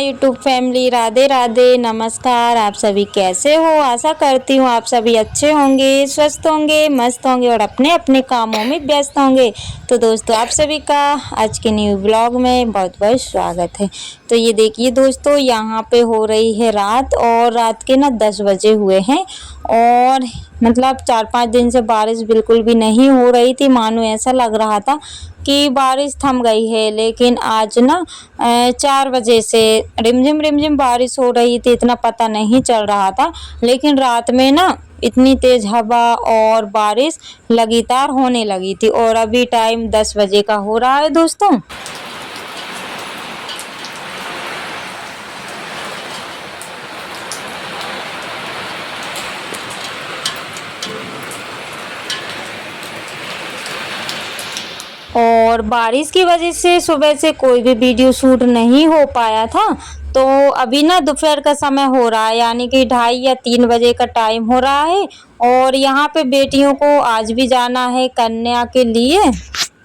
YouTube family, Radhe Radhe, नमस्कार। आप सभी कैसे हो? आशा करती हूँ आप सभी अच्छे होंगे, स्वस्थ होंगे, मस्त होंगे और अपने अपने कामों में व्यस्त होंगे। तो दोस्तों, आप सभी का आज के न्यू ब्लॉग में बहुत बहुत स्वागत है। तो ये देखिए दोस्तों, यहाँ पे हो रही है रात और रात के ना 10 बजे हुए हैं और मतलब 4-5 दिन से बारिश बिल्कुल भी नहीं हो रही थी। मानो ऐसा लग रहा था कि बारिश थम गई है, लेकिन आज ना 4 बजे से रिमझिम रिमझिम बारिश हो रही थी। इतना पता नहीं चल रहा था, लेकिन रात में ना इतनी तेज हवा और बारिश लगातार होने लगी थी और अभी टाइम 10 बजे का हो रहा है दोस्तों। और बारिश की वजह से सुबह से कोई भी वीडियो शूट नहीं हो पाया था। तो अभी ना दोपहर का समय हो रहा है, यानी कि 2:30 या 3 बजे का टाइम हो रहा है और यहाँ पे बेटियों को आज भी जाना है कन्या के लिए।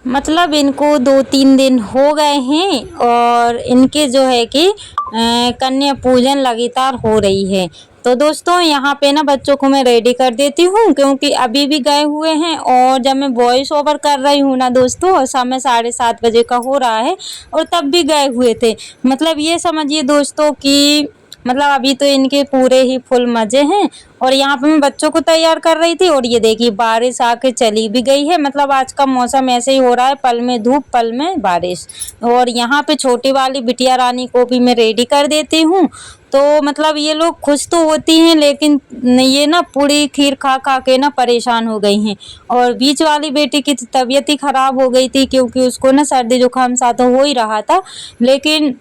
मतलब इनको 2-3 दिन हो गए हैं और इनके जो है कि कन्या पूजन लगातार हो रही है। तो दोस्तों, यहाँ पे ना बच्चों को मैं रेडी कर देती हूँ, क्योंकि अभी भी गए हुए हैं और जब मैं वॉइस ओवर कर रही हूँ ना दोस्तों, समय 7:30 बजे का हो रहा है और तब भी गए हुए थे। मतलब ये समझिए दोस्तों कि मतलब अभी तो इनके पूरे ही फुल मजे हैं। और यहाँ पे मैं बच्चों को तैयार कर रही थी और ये देखिए बारिश आके चली भी गई है। मतलब आज का मौसम ऐसे ही हो रहा है, पल में धूप पल में बारिश। और यहाँ पे छोटी वाली बिटिया रानी को भी मैं रेडी कर देती हूँ। तो मतलब ये लोग खुश तो होती हैं, लेकिन ये ना पूरी खीर खा खा के ना परेशान हो गई हैं। और बीच वाली बेटी की तबीयत ही खराब हो गई थी, क्योंकि उसको ना सर्दी जुकाम सा तो हो ही रहा था, लेकिन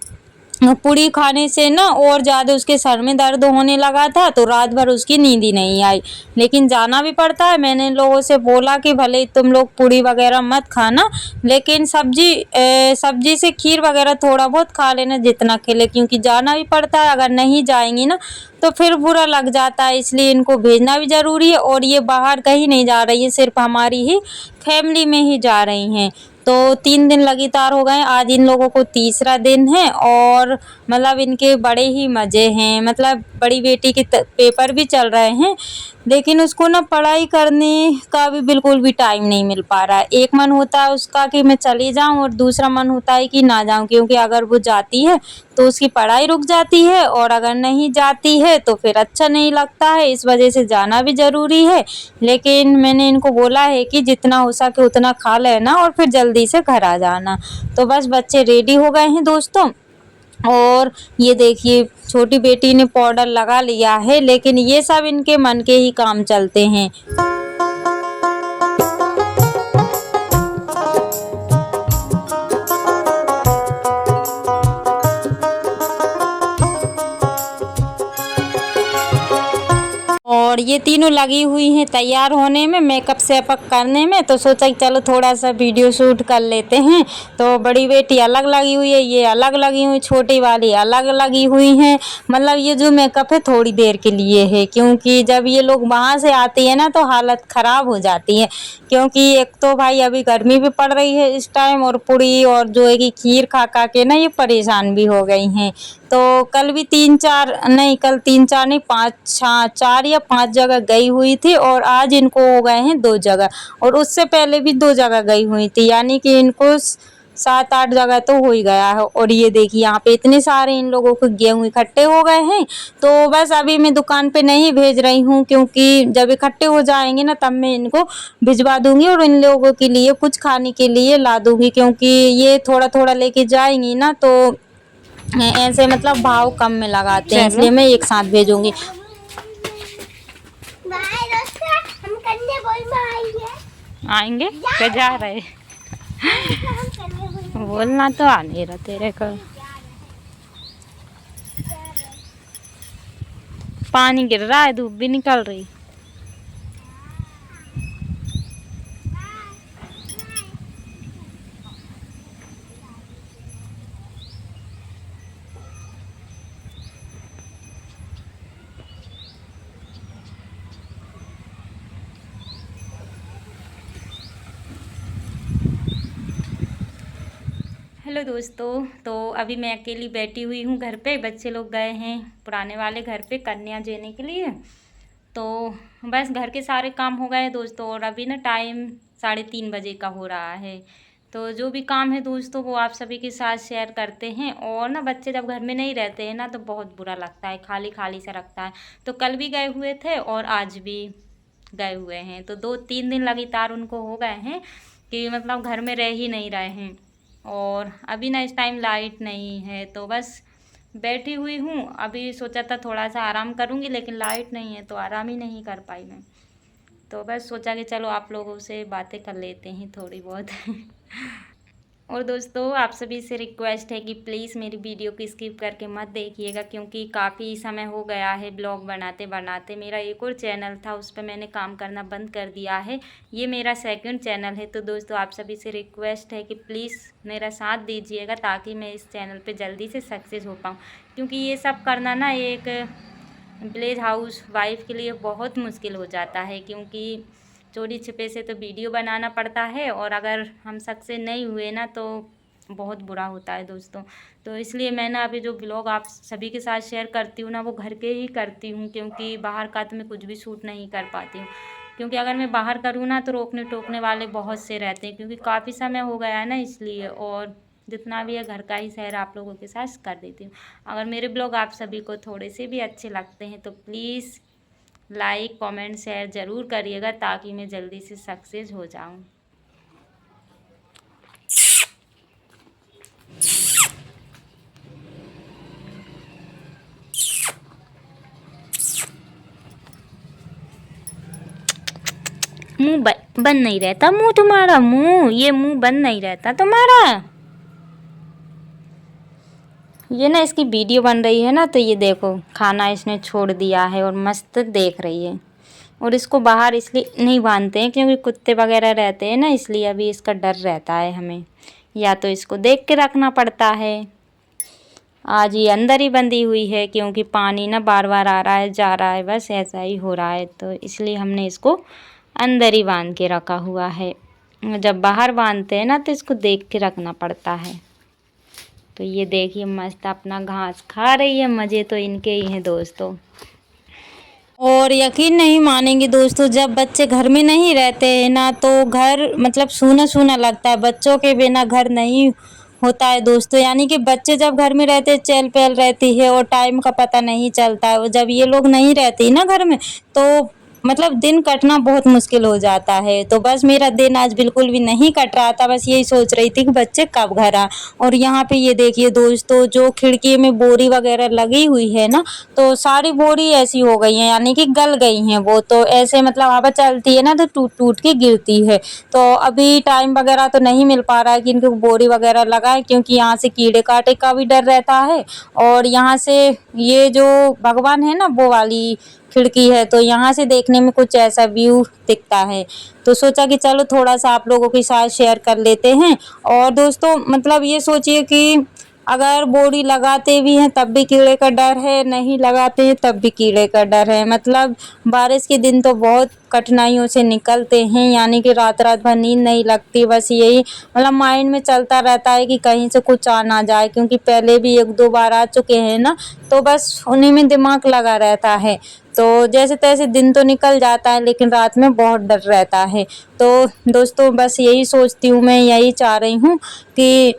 पूड़ी खाने से ना और ज़्यादा उसके सर में दर्द होने लगा था। तो रात भर उसकी नींद ही नहीं आई, लेकिन जाना भी पड़ता है। मैंने लोगों से बोला कि भले तुम लोग पूड़ी वगैरह मत खाना, लेकिन सब्जी से खीर वगैरह थोड़ा बहुत खा लेना जितना खेले, क्योंकि जाना भी पड़ता है। अगर नहीं जाएंगी ना तो फिर बुरा लग जाता है, इसलिए इनको भेजना भी ज़रूरी है। और ये बाहर कहीं नहीं जा रही है, सिर्फ हमारी ही फैमिली में ही जा रही हैं। तो 3 दिन लगातार हो गए, आज इन लोगों को तीसरा दिन है और मतलब इनके बड़े ही मज़े हैं। मतलब बड़ी बेटी के पेपर भी चल रहे हैं, लेकिन उसको ना पढ़ाई करने का भी बिल्कुल भी टाइम नहीं मिल पा रहा है। एक मन होता है उसका कि मैं चली जाऊं और दूसरा मन होता है कि ना जाऊं, क्योंकि अगर वो जाती है तो उसकी पढ़ाई रुक जाती है और अगर नहीं जाती है तो फिर अच्छा नहीं लगता है। इस वजह से जाना भी ज़रूरी है, लेकिन मैंने इनको बोला है कि जितना हो सके उतना खा लेना और फिर जल्दी से घर आ जाना। तो बस बच्चे रेडी हो गए हैं दोस्तों। और ये देखिए छोटी बेटी ने पाउडर लगा लिया है, लेकिन ये सब इनके मन के ही काम चलते हैं। और ये तीनों लगी हुई हैं तैयार होने में, मेकअप सेपअप करने में। तो सोचा कि चलो थोड़ा सा वीडियो शूट कर लेते हैं। तो बड़ी बेटी अलग लगी हुई है, ये अलग लगी हुई, छोटी वाली अलग लगी हुई हैं। मतलब ये जो मेकअप है थोड़ी देर के लिए है, क्योंकि जब ये लोग वहाँ से आती है ना तो हालत ख़राब हो जाती है। क्योंकि एक तो भाई अभी गर्मी भी पड़ रही है इस टाइम, और पूड़ी और जो है कि खीर खा खा के ना ये परेशान भी हो गई हैं। तो कल भी 3-4 नहीं, कल 3-4 नहीं, 4 या 5 जगह गई हुई थी और आज इनको हो गए हैं 2 जगह। और उससे पहले भी 2 जगह गई हुई थी, यानी कि इनको 7-8 जगह तो हो ही गया है। और ये देखिए यहाँ पे इतने सारे इन लोगों को गेहूँ इकट्ठे हो गए हैं। तो बस अभी मैं दुकान पे नहीं भेज रही हूँ, क्योंकि जब इकट्ठे हो जाएंगे ना तब मैं इनको भिजवा दूंगी और इन लोगों के लिए कुछ खाने के लिए ला दूंगी, क्योंकि ये थोड़ा थोड़ा लेके जाएंगी ना तो ऐसे मतलब भाव कम में लगाते हैं, इसलिए मैं एक साथ भेजूंगी। आएंगे क्या जा रहे बोलना तो आ नहीं रहा तेरे को। पानी गिर रहा है, धूप भी निकल रही। हेलो दोस्तों, तो अभी मैं अकेली बैठी हुई हूँ घर पे। बच्चे लोग गए हैं पुराने वाले घर पे कन्या देने के लिए। तो बस घर के सारे काम हो गए दोस्तों, और अभी ना टाइम 3:30 बजे का हो रहा है। तो जो भी काम है दोस्तों वो आप सभी के साथ शेयर करते हैं। और ना बच्चे जब घर में नहीं रहते हैं ना तो बहुत बुरा लगता है, खाली खाली सा लगता है। तो कल भी गए हुए थे और आज भी गए हुए हैं, तो 2-3 दिन लगातार उनको हो गए हैं कि मतलब घर में रह ही नहीं रहे हैं। और अभी ना इस टाइम लाइट नहीं है, तो बस बैठी हुई हूँ। अभी सोचा था थोड़ा सा आराम करूँगी, लेकिन लाइट नहीं है तो आराम ही नहीं कर पाई मैं। तो बस सोचा कि चलो आप लोगों से बातें कर लेते हैं थोड़ी बहुत। और दोस्तों आप सभी से रिक्वेस्ट है कि प्लीज़ मेरी वीडियो को स्किप करके मत देखिएगा, क्योंकि काफ़ी समय हो गया है ब्लॉग बनाते बनाते। मेरा एक और चैनल था, उस पर मैंने काम करना बंद कर दिया है। ये मेरा सेकंड चैनल है। तो दोस्तों आप सभी से रिक्वेस्ट है कि प्लीज़ मेरा साथ दीजिएगा, ताकि मैं इस चैनल पर जल्दी से सक्सेस हो पाऊँ। क्योंकि ये सब करना ना एक विलेज हाउस वाइफ के लिए बहुत मुश्किल हो जाता है, क्योंकि चोरी छिपे से तो वीडियो बनाना पड़ता है, और अगर हम सक्सेस नहीं हुए ना तो बहुत बुरा होता है दोस्तों। तो इसलिए मैं ना अभी जो ब्लॉग आप सभी के साथ शेयर करती हूँ ना वो घर के ही करती हूँ, क्योंकि बाहर का तो मैं कुछ भी शूट नहीं कर पाती हूँ। क्योंकि अगर मैं बाहर करूँ ना तो रोकने टोकने वाले बहुत से रहते हैं, क्योंकि काफ़ी समय हो गया है ना इसलिए। और जितना भी है घर का ही शेयर आप लोगों के साथ कर देती हूँ। अगर मेरे ब्लॉग आप सभी को थोड़े से भी अच्छे लगते हैं तो प्लीज़ लाइक कमेंट शेयर ज़रूर करिएगा, ताकि मैं जल्दी से सक्सेस हो जाऊं। मुंह बंद नहीं रहता, मुंह तुम्हारा, ये मुंह बंद नहीं रहता तुम्हारा। ये ना इसकी वीडियो बन रही है ना, तो ये देखो खाना इसने छोड़ दिया है और मस्त देख रही है। और इसको बाहर इसलिए नहीं बांधते हैं क्योंकि कुत्ते वगैरह रहते हैं ना, इसलिए अभी इसका डर रहता है हमें, या तो इसको देख के रखना पड़ता है। आज ये अंदर ही बंधी हुई है, क्योंकि पानी ना बार बार आ रहा है जा रहा है, बस ऐसा ही हो रहा है। तो इसलिए हमने इसको अंदर ही बांध के रखा हुआ है। जब बाहर बांधते हैं ना तो इसको देख के रखना पड़ता है। तो ये देखिए मस्त अपना घास खा रही है, मज़े तो इनके ही हैं दोस्तों। और यकीन नहीं मानेंगे दोस्तों, जब बच्चे घर में नहीं रहते हैं ना तो घर मतलब सूना सूना लगता है। बच्चों के बिना घर नहीं होता है दोस्तों। यानी कि बच्चे जब घर में रहते चहल पहल रहती है और टाइम का पता नहीं चलता है। और जब ये लोग नहीं रहती ना घर में तो मतलब दिन कटना बहुत मुश्किल हो जाता है। तो बस मेरा दिन आज बिल्कुल भी नहीं कट रहा था, बस यही सोच रही थी कि बच्चे कब घर आ। और यहाँ पे ये देखिए दोस्तों, जो खिड़की में बोरी वगैरह लगी हुई है ना, तो सारी बोरी ऐसी हो गई हैं, यानी कि गल गई हैं वो। तो ऐसे मतलब हवा चलती है ना तो टूट टूट के गिरती है। तो अभी टाइम वगैरह तो नहीं मिल पा रहा है कि इनको बोरी वगैरह लगाए, क्योंकि यहाँ से कीड़े कांटे का भी डर रहता है। और यहाँ से ये जो भगवान है ना वो वाली खिड़की है, तो यहाँ से देखने में कुछ ऐसा व्यू दिखता है। तो सोचा कि चलो थोड़ा सा आप लोगों के साथ शेयर कर लेते हैं। और दोस्तों मतलब ये सोचिए कि अगर बोरी लगाते भी हैं तब भी कीड़े का डर है, नहीं लगाते हैं तब भी कीड़े का डर है। मतलब बारिश के दिन तो बहुत कठिनाइयों से निकलते हैं, यानी कि रात रात भर नींद नहीं लगती। बस यही मतलब माइंड में चलता रहता है कि कहीं से कुछ आ ना जाए, क्योंकि पहले भी 1-2 बार आ चुके हैं ना, तो बस उन्हीं में दिमाग लगा रहता है। तो जैसे तैसे दिन तो निकल जाता है, लेकिन रात में बहुत डर रहता है। तो दोस्तों बस यही सोचती हूँ, मैं यही चाह रही हूँ कि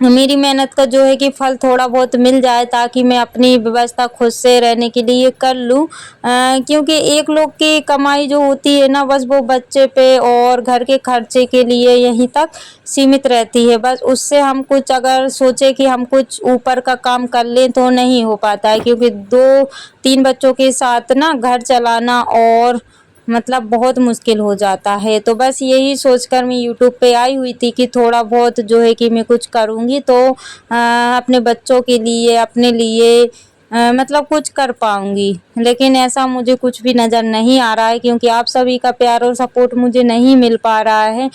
मेरी मेहनत का जो है कि फल थोड़ा बहुत मिल जाए, ताकि मैं अपनी व्यवस्था खुद से रहने के लिए कर लूँ। क्योंकि एक लोग की कमाई जो होती है ना बस वो बच्चे पे और घर के खर्चे के लिए यहीं तक सीमित रहती है। बस उससे हम कुछ अगर सोचे कि हम कुछ ऊपर का काम कर लें तो नहीं हो पाता है, क्योंकि 2-3 बच्चों के साथ ना घर चलाना और मतलब बहुत मुश्किल हो जाता है। तो बस यही सोचकर मैं यूट्यूब पे आई हुई थी कि थोड़ा बहुत जो है कि मैं कुछ करूँगी तो अपने बच्चों के लिए, अपने लिए मतलब कुछ कर पाऊँगी। लेकिन ऐसा मुझे कुछ भी नज़र नहीं आ रहा है, क्योंकि आप सभी का प्यार और सपोर्ट मुझे नहीं मिल पा रहा है।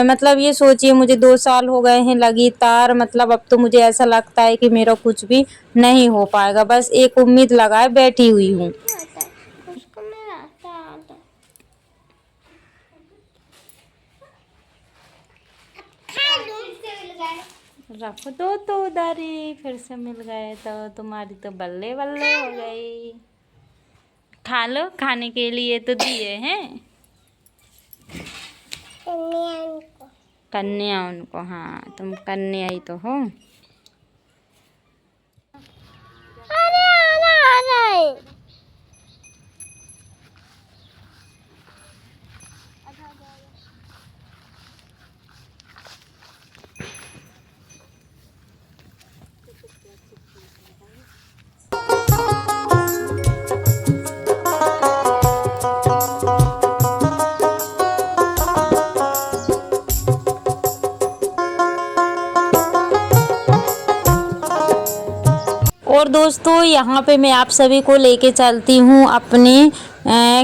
मतलब ये सोचिए मुझे 2 साल हो गए हैं लगातार, मतलब अब तो मुझे ऐसा लगता है कि मेरा कुछ भी नहीं हो पाएगा। बस एक उम्मीद लगाए बैठी हुई हूँ। रखो तो उधर ही फिर से मिल गए तो तुम्हारी तो बल्ले बल्ले हो गई। खा लो, खाने के लिए तो दिए हैं कन्या उनको। हाँ तुम कन्या ही तो हो। और दोस्तों यहाँ पे मैं आप सभी को लेके चलती हूँ अपने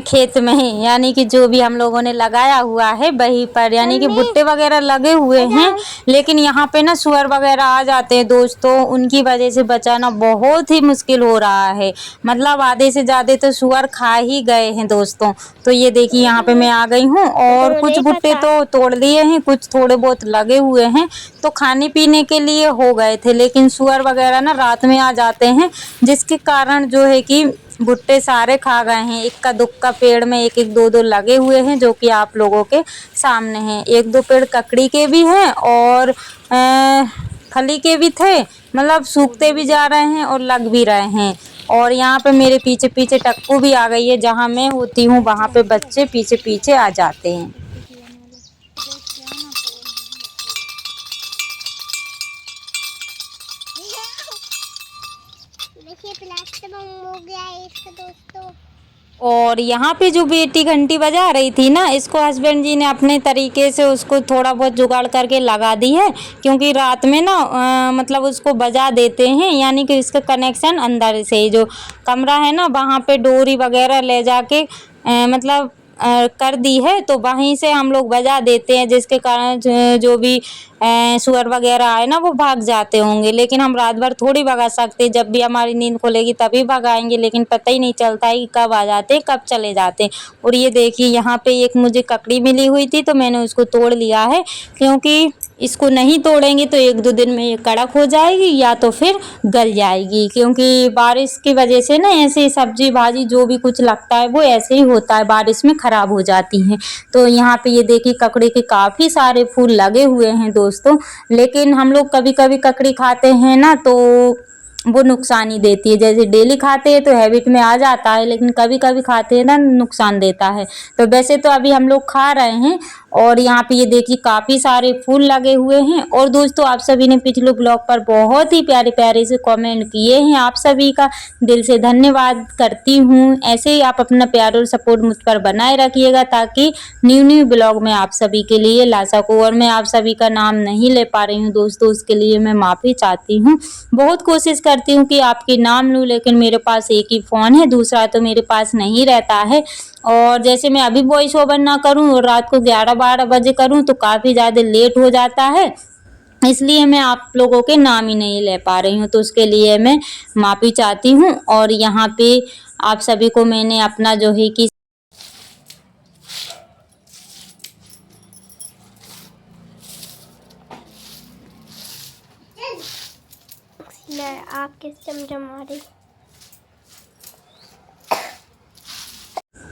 खेत में, यानी कि जो भी हम लोगों ने लगाया हुआ है वहीं पर, यानी कि भुट्टे वगैरह लगे हुए हैं, लेकिन यहाँ पे ना सुअर वगैरह आ जाते हैं दोस्तों, उनकी वजह से बचाना बहुत ही मुश्किल हो रहा है। मतलब आधे से ज़्यादा तो सुअर खा ही गए हैं दोस्तों। तो ये देखिए यहाँ पे मैं आ गई हूँ और कुछ भुट्टे तो तोड़ लिए हैं, कुछ थोड़े बहुत लगे हुए हैं, तो खाने पीने के लिए हो गए थे, लेकिन सुअर वगैरह ना रात में आ जाते हैं, जिसके कारण जो है कि भुट्टे सारे खा गए हैं। इक्का दुक्का पेड़ में एक एक दो दो लगे हुए हैं, जो कि आप लोगों के सामने हैं। एक दो पेड़ ककड़ी के भी हैं और फली के भी थे, मतलब सूखते भी जा रहे हैं और लग भी रहे हैं। और यहाँ पे मेरे पीछे पीछे टक्कू भी आ गई है, जहाँ मैं होती हूँ वहाँ पे बच्चे पीछे पीछे आ जाते हैं। देखिए प्लास्टिक बम हो गया है इसका दोस्तों। और यहाँ पे जो बेटी घंटी बजा रही थी ना, इसको हस्बैंड जी ने अपने तरीके से उसको थोड़ा बहुत जुगाड़ करके लगा दी है, क्योंकि रात में ना मतलब उसको बजा देते हैं, यानी कि इसका कनेक्शन अंदर से जो कमरा है ना वहाँ पे डोरी वगैरह ले जाके मतलब कर दी है, तो वहीं से हम लोग बजा देते हैं, जिसके कारण जो भी सुअर वगैरह आए ना वो भाग जाते होंगे। लेकिन हम रात भर थोड़ी भगा सकते, जब भी हमारी नींद खुलेगी तभी भगाएंगे, लेकिन पता ही नहीं चलता है कि कब आ जाते कब चले जाते। और ये देखिए यहाँ पे एक मुझे ककड़ी मिली हुई थी, तो मैंने उसको तोड़ लिया है, क्योंकि इसको नहीं तोड़ेंगे तो एक दो दिन में ये कड़क हो जाएगी या तो फिर गल जाएगी, क्योंकि बारिश की वजह से ना ऐसे सब्जी भाजी जो भी कुछ लगता है वो ऐसे ही होता है, बारिश में ख़राब हो जाती हैं। तो यहाँ पे ये देखिए ककड़ी के काफ़ी सारे फूल लगे हुए हैं दोस्तों, लेकिन हम लोग कभी कभी ककड़ी खाते हैं ना तो वो नुकसान ही देती है। जैसे डेली खाते हैं तो हैबिट में आ जाता है, लेकिन कभी कभी खाते हैं ना नुकसान देता है। तो वैसे तो अभी हम लोग खा रहे हैं। और यहाँ पे ये देखिए काफ़ी सारे फूल लगे हुए हैं। और दोस्तों आप सभी ने पिछले ब्लॉग पर बहुत ही प्यारे प्यारे से कमेंट किए हैं, आप सभी का दिल से धन्यवाद करती हूँ। ऐसे ही आप अपना प्यार और सपोर्ट मुझ पर बनाए रखिएगा, ताकि न्यू ब्लॉग में आप सभी के लिए ला सकूँ। और मैं आप सभी का नाम नहीं ले पा रही हूँ दोस्तों, उसके लिए मैं माफ़ी चाहती हूँ। बहुत कोशिश करती हूँ कि आपके नाम लूँ, लेकिन मेरे पास एक ही फ़ोन है, दूसरा तो मेरे पास नहीं रहता है। और जैसे मैं अभी वॉइस ओवर ना करूँ और रात को 11-12 बजे करूँ तो काफ़ी ज़्यादा लेट हो जाता है, इसलिए मैं आप लोगों के नाम ही नहीं ले पा रही हूँ, तो उसके लिए मैं माफ़ी चाहती हूँ। और यहाँ पे आप सभी को मैंने अपना जो है कि आपके चमचम आ रही।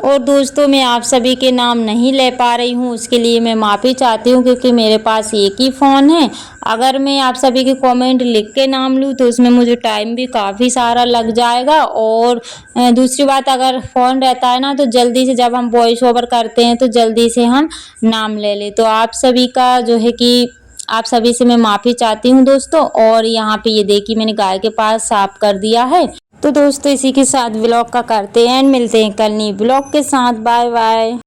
और दोस्तों मैं आप सभी के नाम नहीं ले पा रही हूँ, उसके लिए मैं माफ़ी चाहती हूँ, क्योंकि मेरे पास एक ही फ़ोन है। अगर मैं आप सभी के कमेंट लिख के नाम लूँ तो उसमें मुझे टाइम भी काफ़ी सारा लग जाएगा। और दूसरी बात, अगर फ़ोन रहता है ना तो जल्दी से जब हम वॉइस ओवर करते हैं तो जल्दी से हम नाम ले लें। तो आप सभी का जो है कि आप सभी से मैं माफ़ी चाहती हूँ दोस्तों। और यहाँ पे ये देखिए मैंने गाय के पास साफ कर दिया है। तो दोस्तों इसी के साथ व्लॉग का करते हैं एंड मिलते हैं कल नई व्लॉग के साथ। Bye bye.